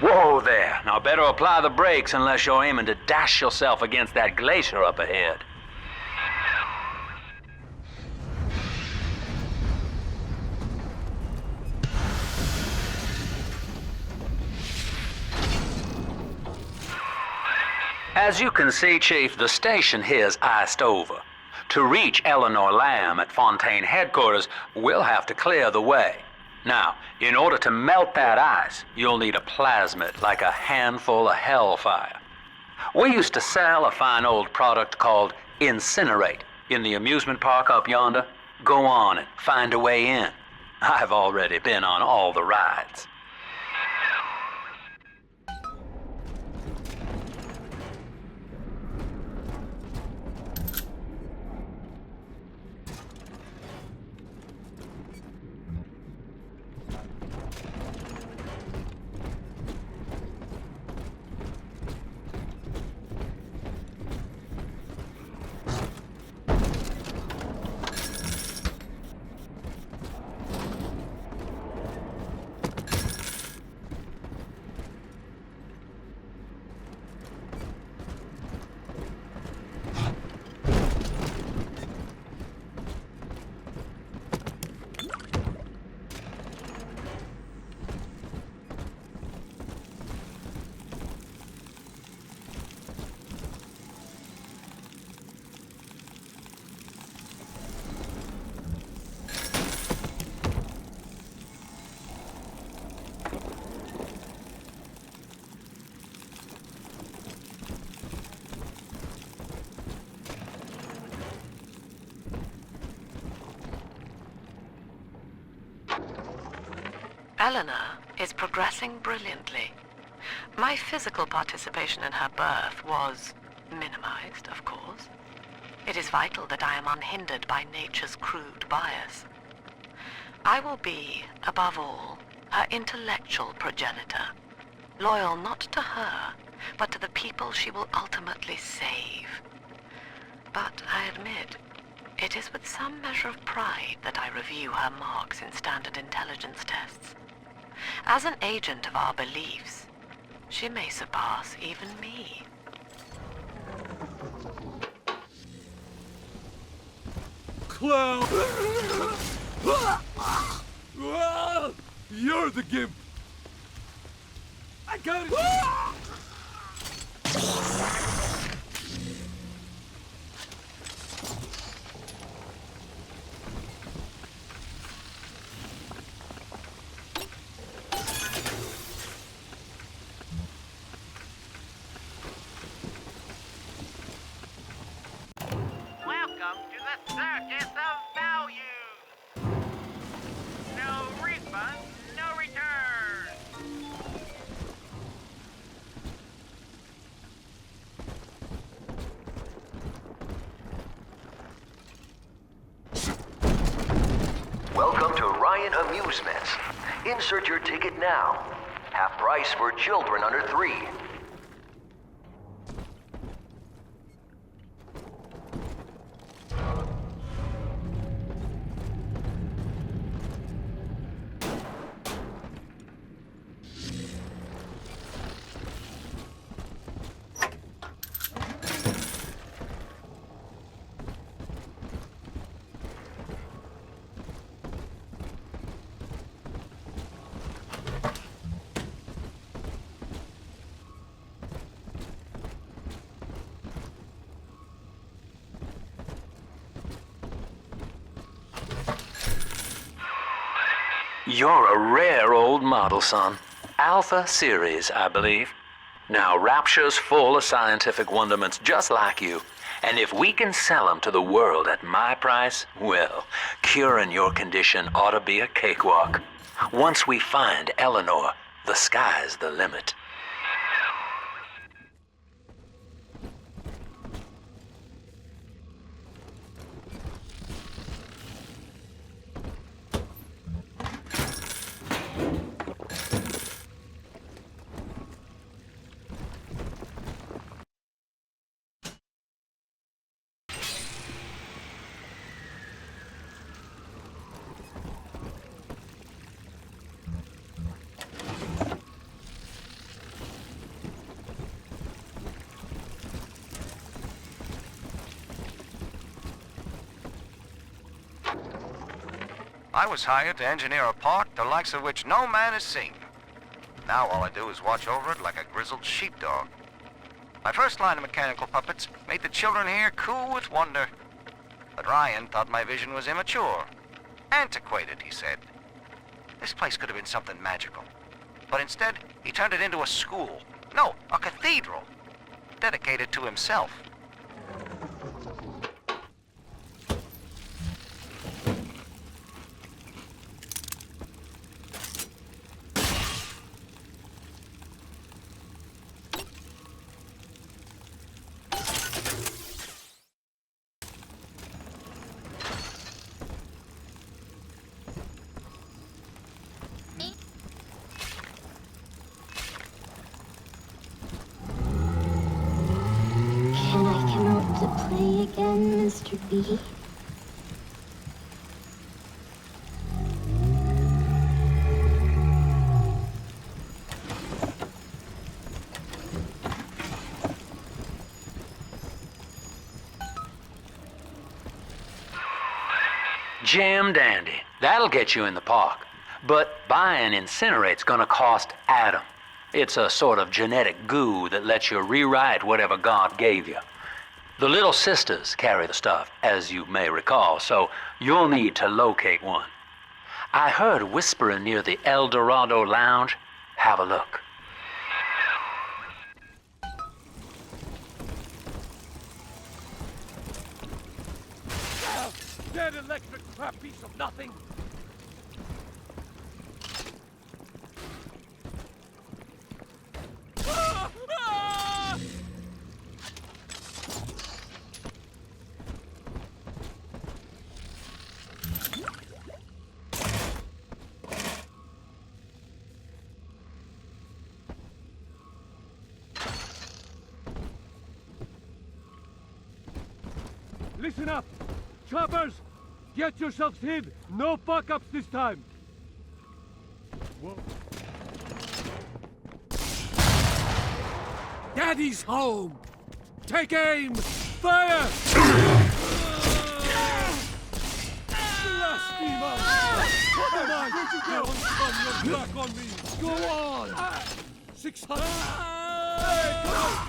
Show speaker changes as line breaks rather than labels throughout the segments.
Whoa there. Now better apply the brakes unless you're aiming to dash yourself against that glacier up ahead. As you can see, Chief, the station here's iced over. To reach Eleanor Lamb at Fontaine headquarters, we'll have to clear the way. Now, in order to melt that ice, you'll need a plasmid, like a handful of hellfire. We used to sell a fine old product called Incinerate in the amusement park up yonder. Go on and find a way in. I've already been on all the rides.
Eleanor is progressing brilliantly. My physical participation in her birth was minimized, of course. It is vital that I am unhindered by nature's crude bias. I will be, above all, her intellectual progenitor, loyal not to her, but to the people she will ultimately save. But I admit, it is with some measure of pride that I review her marks in standard intelligence tests. As an agent of our beliefs, she may surpass even me.
Clown! You're the gimp! I got it!
Welcome to the circus of values! No refunds, no returns!
Welcome to Ryan Amusements. Insert your ticket now. Half price for children under 3.
You're a rare old model, son. Alpha series, I believe. Now, Rapture's full of scientific wonderments just like you. And if we can sell them to the world at my price, well, curing your condition ought to be a cakewalk. Once we find Eleanor, the sky's the limit.
I was hired to engineer a park the likes of which no man has seen. Now all I do is watch over it like a grizzled sheepdog. My first line of mechanical puppets made the children here cool with wonder. But Ryan thought my vision was immature. Antiquated, he said. This place could have been something magical. But instead, he turned it into a school. No, a cathedral. Dedicated to himself.
Can I come out to play again, Mr. B?
Jam dandy. That'll get you in the park. But buying Incinerate's gonna cost Adam. It's a sort of genetic goo that lets you rewrite whatever God gave you. The little sisters carry the stuff, as you may recall, so you'll need to locate one. I heard whispering near the El Dorado Lounge. Have a look.
Dead electric crap piece of nothing! Ah! Ah! Listen up! Choppers! Get yourselves hid! No fuck-ups this time! Whoa. Daddy's home! Take aim! Fire! Blasphemer! What am I? Don't you dare turn your back on me! Go on! 600! Hey, come on!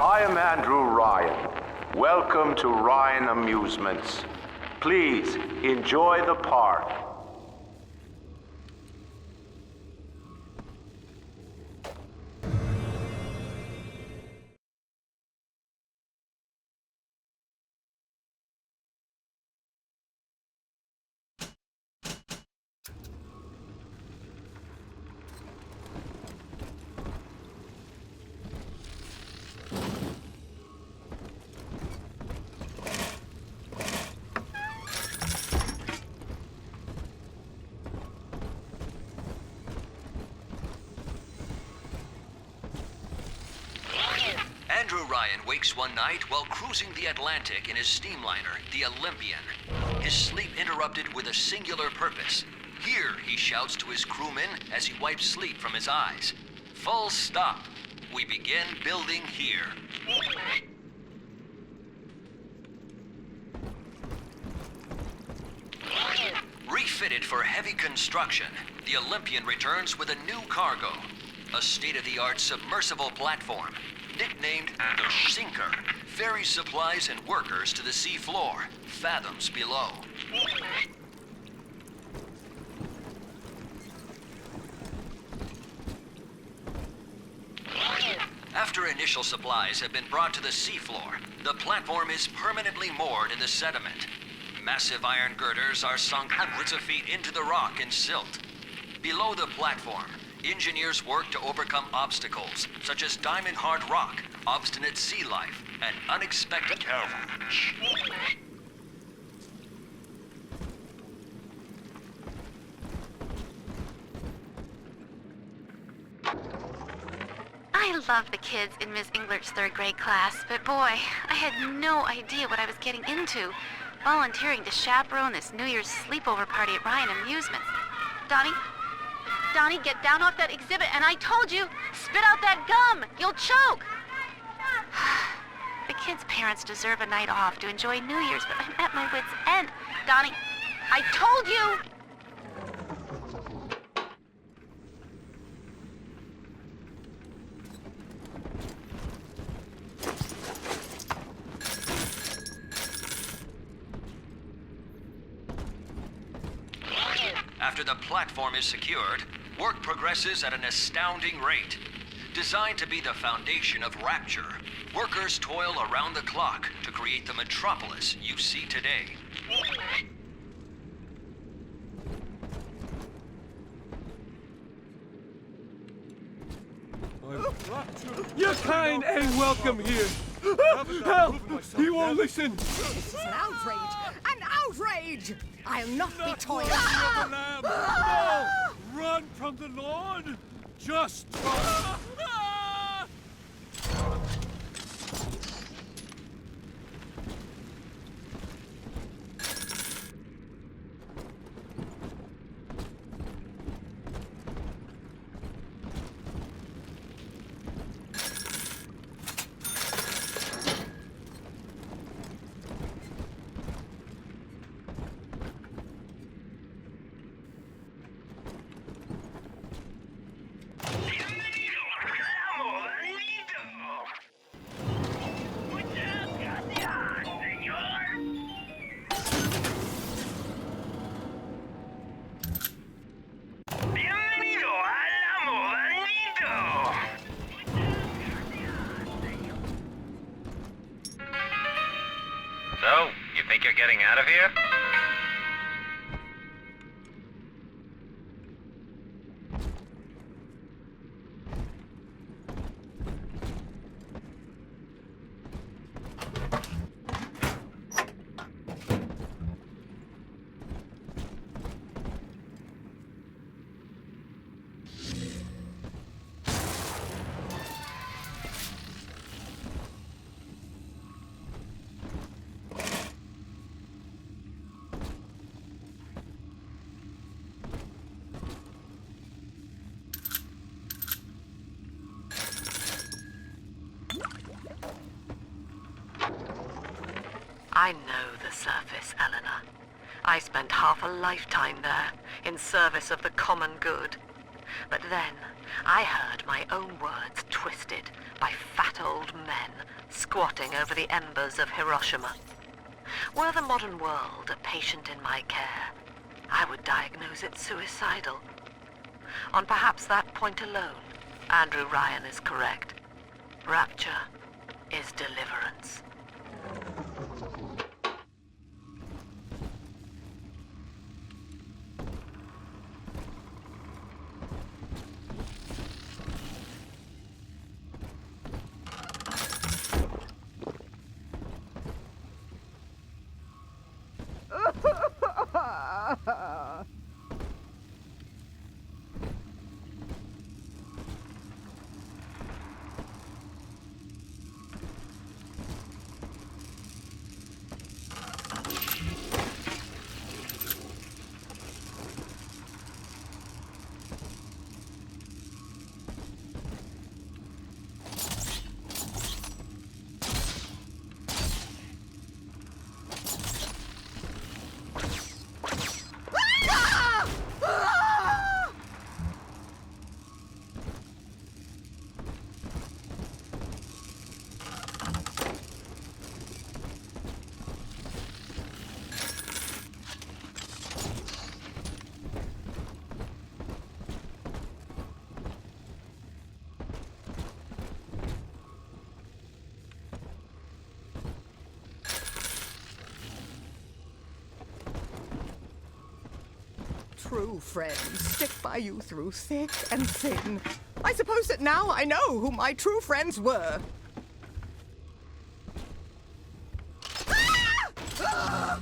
I am Andrew Ryan. Welcome to Ryan Amusements. Please, enjoy the park.
Andrew Ryan wakes one night while cruising the Atlantic in his steamliner, the Olympian. His sleep interrupted with a singular purpose. Here, he shouts to his crewmen as he wipes sleep from his eyes. Full stop. We begin building here. Refitted for heavy construction, the Olympian returns with a new cargo. A state-of-the-art submersible platform, nicknamed the Sinker, ferries supplies and workers to the sea floor, fathoms below. After initial supplies have been brought to the seafloor, the platform is permanently moored in the sediment. Massive iron girders are sunk hundreds of feet into the rock and silt. Below the platform, engineers work to overcome obstacles such as diamond-hard rock, obstinate sea life, and unexpected caravans.
I love the kids in Miss Englert's third grade class, but boy, I had no idea what I was getting into. Volunteering to chaperone this New Year's sleepover party at Ryan Amusements. Donnie, get down off that exhibit, and I told you, spit out that gum! You'll choke! The kids' parents deserve a night off to enjoy New Year's, but I'm at my wit's end. Donnie, I told you!
After the platform is secured, work progresses at an astounding rate. Designed to be the foundation of Rapture, workers toil around the clock to create the metropolis you see today.
Your kind ain't welcome here. Help! He won't listen.
This is an outrage! An outrage! I'll not be toyed.
No! Run from the Lord! Just run!
So, you think you're getting out of here?
I know the surface, Eleanor. I spent half a lifetime there, in service of the common good. But then, I heard my own words twisted by fat old men squatting over the embers of Hiroshima. Were the modern world a patient in my care, I would diagnose it suicidal. On perhaps that point alone, Andrew Ryan is correct. Rapture is deliverance.
true friends stick by you through thick and thin. I suppose that now I know who my true friends were. Ah!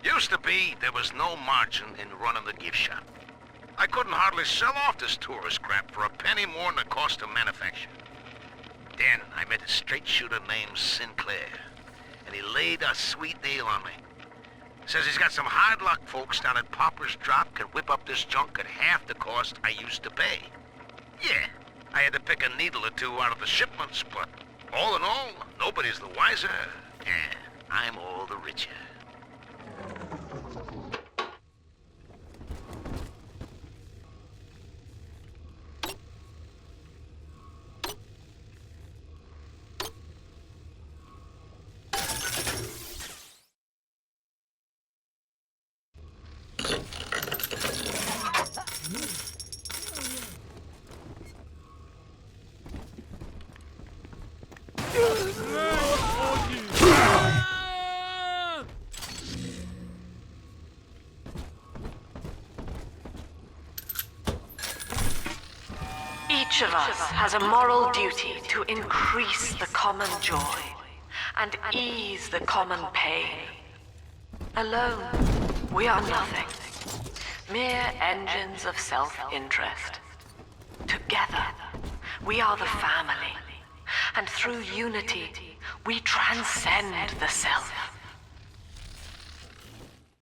Used to be, there was no margin in running the gift shop. I couldn't hardly sell off this tourist crap for a penny more than the cost of manufacture. Then I met a straight shooter named Sinclair, and he laid a sweet deal on me. Says he's got some hard luck folks down at Popper's Drop can whip up this junk at half the cost I used to pay. Yeah, I had to pick a needle or two out of the shipments, but all in all, nobody's the wiser, and I'm all the richer.
Each of us has a moral duty to increase the common joy and ease the common pain. Alone, we are nothing, mere engines of self-interest. Together, we are the family, and through unity, we transcend the self.